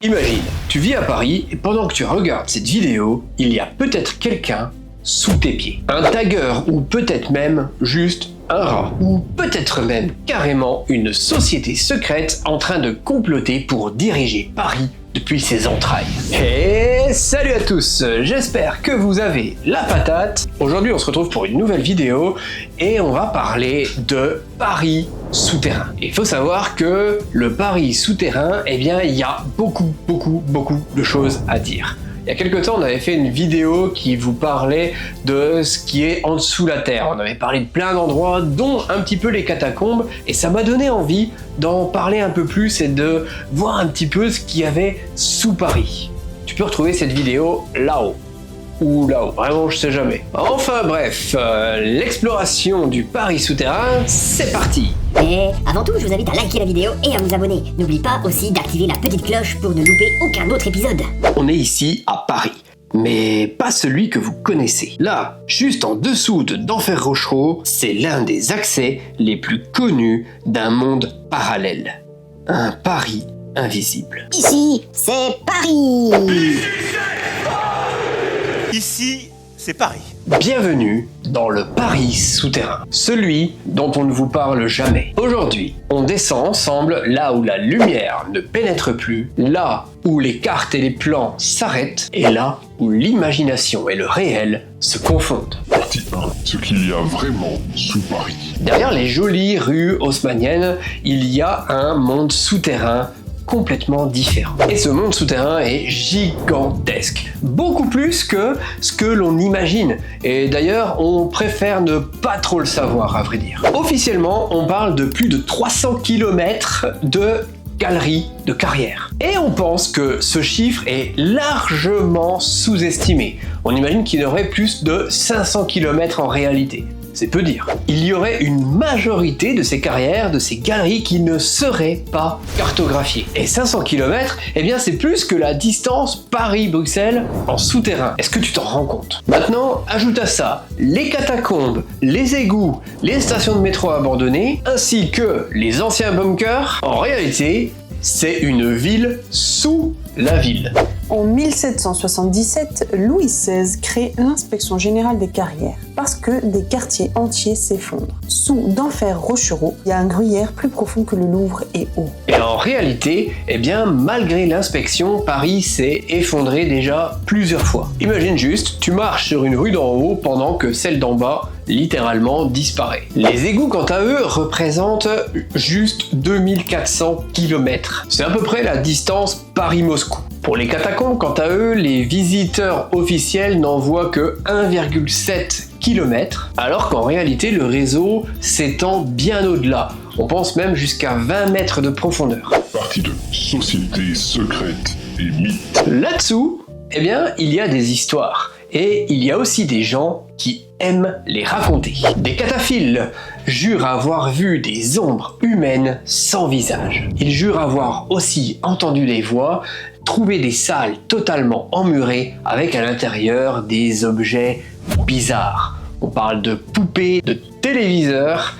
Imagine, tu vis à Paris et pendant que tu regardes cette vidéo, il y a peut-être quelqu'un sous tes pieds. Un tagueur ou peut-être même juste un rat. Ou peut-être même carrément une société secrète en train de comploter pour diriger Paris depuis ses entrailles. Et salut à tous, j'espère que vous avez la patate. Aujourd'hui on se retrouve pour une nouvelle vidéo et on va parler de Paris souterrain. Il faut savoir que le Paris souterrain, eh bien il y a beaucoup de choses à dire. Il y a quelques temps, on avait fait une vidéo qui vous parlait de ce qui est en dessous la terre. On avait parlé de plein d'endroits, dont un petit peu les catacombes, et ça m'a donné envie d'en parler un peu plus et de voir un petit peu ce qu'il y avait sous Paris. Tu peux retrouver cette vidéo là-haut. Ou là-haut, vraiment je sais jamais. Enfin bref, l'exploration du Paris souterrain, c'est parti! Et avant tout, je vous invite à liker la vidéo et à vous abonner. N'oublie pas aussi d'activer la petite cloche pour ne louper aucun autre épisode. On est ici à Paris, mais pas celui que vous connaissez. Là, juste en dessous de d'Enfer Rochereau, c'est l'un des accès les plus connus d'un monde parallèle. Un Paris invisible. Ici, c'est Paris. Ici, c'est Paris. Bienvenue dans le Paris souterrain, celui dont on ne vous parle jamais. Aujourd'hui, on descend ensemble là où la lumière ne pénètre plus, là où les cartes et les plans s'arrêtent, et là où l'imagination et le réel se confondent. Partie 1, ce qu'il y a vraiment sous Paris. Derrière les jolies rues haussmanniennes, il y a un monde souterrain complètement différent. Et ce monde souterrain est gigantesque, beaucoup plus que ce que l'on imagine. Et d'ailleurs, on préfère ne pas trop le savoir, à vrai dire. Officiellement, on parle de plus de 300 km de galeries de carrières. Et on pense que ce chiffre est largement sous-estimé. On imagine qu'il y aurait plus de 500 km en réalité. C'est peu dire. Il y aurait une majorité de ces carrières, de ces galeries qui ne seraient pas cartographiées. Et 500 km, eh bien c'est plus que la distance Paris-Bruxelles en souterrain. Est-ce que tu t'en rends compte? Maintenant, ajoute à ça les catacombes, les égouts, les stations de métro abandonnées, ainsi que les anciens bunkers. En réalité, c'est une ville sous la ville. En 1777, Louis XVI crée l'inspection générale des carrières parce que des quartiers entiers s'effondrent. Sous d'Enfer Rochereau, il y a un gruyère plus profond que le Louvre et haut. Et en réalité, eh bien, malgré l'inspection, Paris s'est effondré déjà plusieurs fois. Imagine juste, tu marches sur une rue d'en haut pendant que celle d'en bas littéralement disparaît. Les égouts, quant à eux, représentent juste 2400 km. C'est à peu près la distance Paris-Moscou. Pour les catacombes, quant à eux, les visiteurs officiels n'en voient que 1,7 km, alors qu'en réalité, le réseau s'étend bien au-delà. On pense même jusqu'à 20 mètres de profondeur. Partie 2, société secrète et mythes. Là-dessous, eh bien, il y a des histoires. Et il y a aussi des gens qui aiment les raconter. Des cataphiles jurent avoir vu des ombres humaines sans visage. Ils jurent avoir aussi entendu des voix, trouvé des salles totalement emmurées avec à l'intérieur des objets bizarres. On parle de poupées, de téléviseurs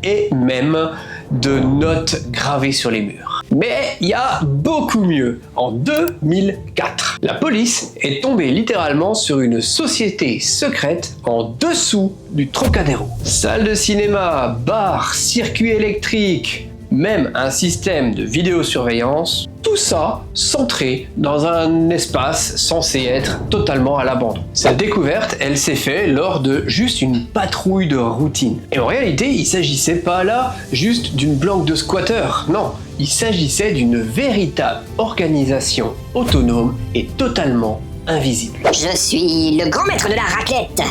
et même de notes gravées sur les murs. Mais il y a beaucoup mieux. En 2004, la police est tombée littéralement sur une société secrète en dessous du Trocadéro. Salle de cinéma, bar, circuit électrique, même un système de vidéosurveillance, tout ça centré dans un espace censé être totalement à l'abandon. Cette découverte, elle s'est faite lors de juste une patrouille de routine. Et en réalité, il s'agissait pas là juste d'une planque de squatteurs, non, il s'agissait d'une véritable organisation autonome et totalement invisible. Je suis le grand maître de la raclette.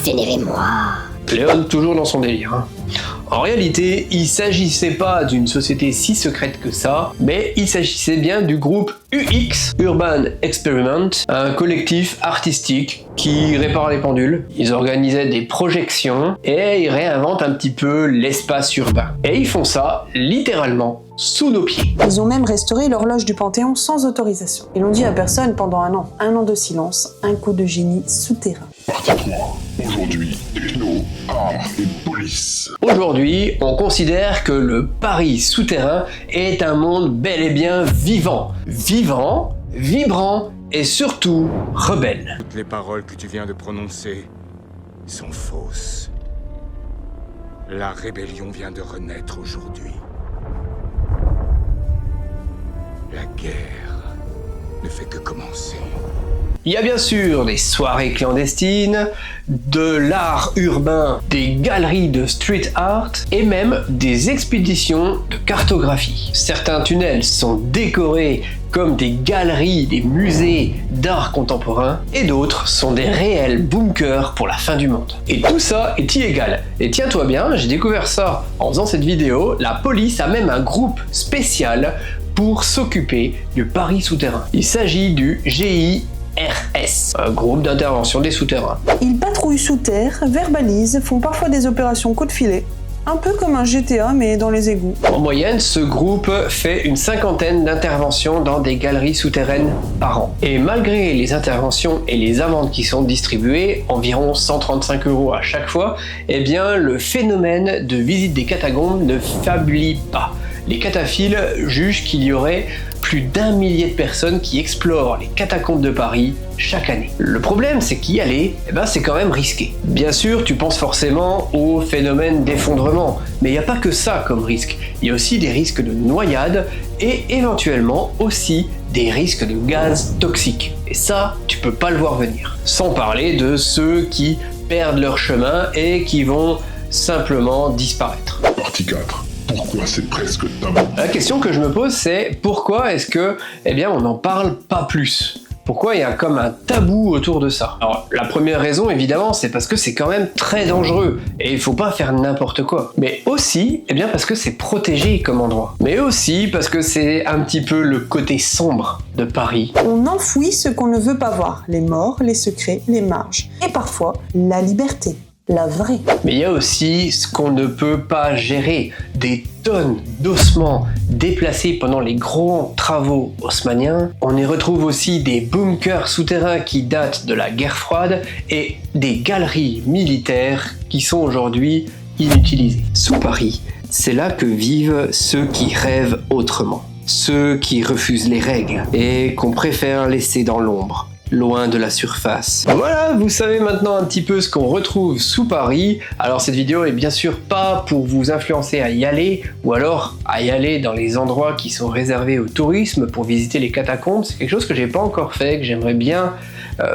Vénérez-moi. Léon toujours dans son délire. En réalité, il s'agissait pas d'une société si secrète que ça, mais il s'agissait bien du groupe UX, Urban Experiment, un collectif artistique qui répare les pendules. Ils organisaient des projections et ils réinventent un petit peu l'espace urbain. Et ils font ça littéralement sous nos pieds. Ils ont même restauré l'horloge du Panthéon sans autorisation. Ils l'ont dit à personne pendant un an. Un an de silence, un coup de génie souterrain. Partie 3. Aujourd'hui, techno, art et police. Aujourd'hui, on considère que le Paris souterrain est un monde bel et bien vivant. Vivant, vibrant et surtout rebelle. Toutes les paroles que tu viens de prononcer sont fausses. La rébellion vient de renaître aujourd'hui. La guerre ne fait que commencer. Il y a bien sûr des soirées clandestines, de l'art urbain, des galeries de street art et même des expéditions de cartographie. Certains tunnels sont décorés comme des galeries, des musées d'art contemporain et d'autres sont des réels bunkers pour la fin du monde. Et tout ça est illégal. Et tiens-toi bien, j'ai découvert ça en faisant cette vidéo, la police a même un groupe spécial pour s'occuper du Paris souterrain. Il s'agit du GIRS, un groupe d'intervention des souterrains. Ils patrouillent sous terre, verbalisent, font parfois des opérations coup de filet. Un peu comme un GTA mais dans les égouts. En moyenne, ce groupe fait une 50aine d'interventions dans des galeries souterraines par an. Et malgré les interventions et les amendes qui sont distribuées, environ 135 € à chaque fois, eh bien le phénomène de visite des catacombes ne faiblit pas. Les cataphiles jugent qu'il y aurait plus d'1 millier de personnes qui explorent les catacombes de Paris chaque année. Le problème, c'est qu'y aller, c'est quand même risqué. Bien sûr, tu penses forcément au phénomène d'effondrement, mais il n'y a pas que ça comme risque. Il y a aussi des risques de noyade et éventuellement aussi des risques de gaz toxiques. Et ça, tu peux pas le voir venir. Sans parler de ceux qui perdent leur chemin et qui vont simplement disparaître. Partie 4. Pourquoi c'est presque tabou? La question que je me pose, c'est pourquoi est-ce que, on n'en parle pas plus? Pourquoi il y a comme un tabou autour de ça? Alors, la première raison, évidemment, c'est parce que c'est quand même très dangereux et il faut pas faire n'importe quoi. Mais aussi, parce que c'est protégé comme endroit. Mais aussi parce que c'est un petit peu le côté sombre de Paris. On enfouit ce qu'on ne veut pas voir, les morts, les secrets, les marges. Et parfois, la liberté. La vraie. Mais il y a aussi ce qu'on ne peut pas gérer, des tonnes d'ossements déplacés pendant les grands travaux haussmanniens. On y retrouve aussi des bunkers souterrains qui datent de la guerre froide et des galeries militaires qui sont aujourd'hui inutilisées. Sous Paris, c'est là que vivent ceux qui rêvent autrement, ceux qui refusent les règles et qu'on préfère laisser dans l'ombre. Loin de la surface. Voilà, vous savez maintenant un petit peu ce qu'on retrouve sous Paris. Alors cette vidéo est bien sûr pas pour vous influencer à y aller ou alors à y aller dans les endroits qui sont réservés au tourisme pour visiter les catacombes. C'est quelque chose que j'ai pas encore fait, que j'aimerais bien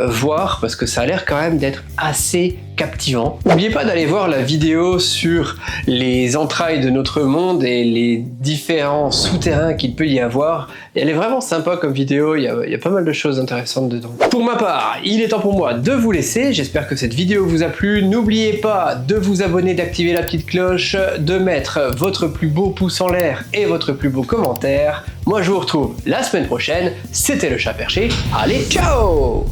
voir parce que ça a l'air quand même d'être assez captivant. N'oubliez pas d'aller voir la vidéo sur les entrailles de notre monde et les différents souterrains qu'il peut y avoir. Elle est vraiment sympa comme vidéo, il y a pas mal de choses intéressantes dedans. Pour ma part, il est temps pour moi de vous laisser. J'espère que cette vidéo vous a plu. N'oubliez pas de vous abonner, d'activer la petite cloche, de mettre votre plus beau pouce en l'air et votre plus beau commentaire. Moi je vous retrouve la semaine prochaine. C'était le Chat Perché. Allez, ciao!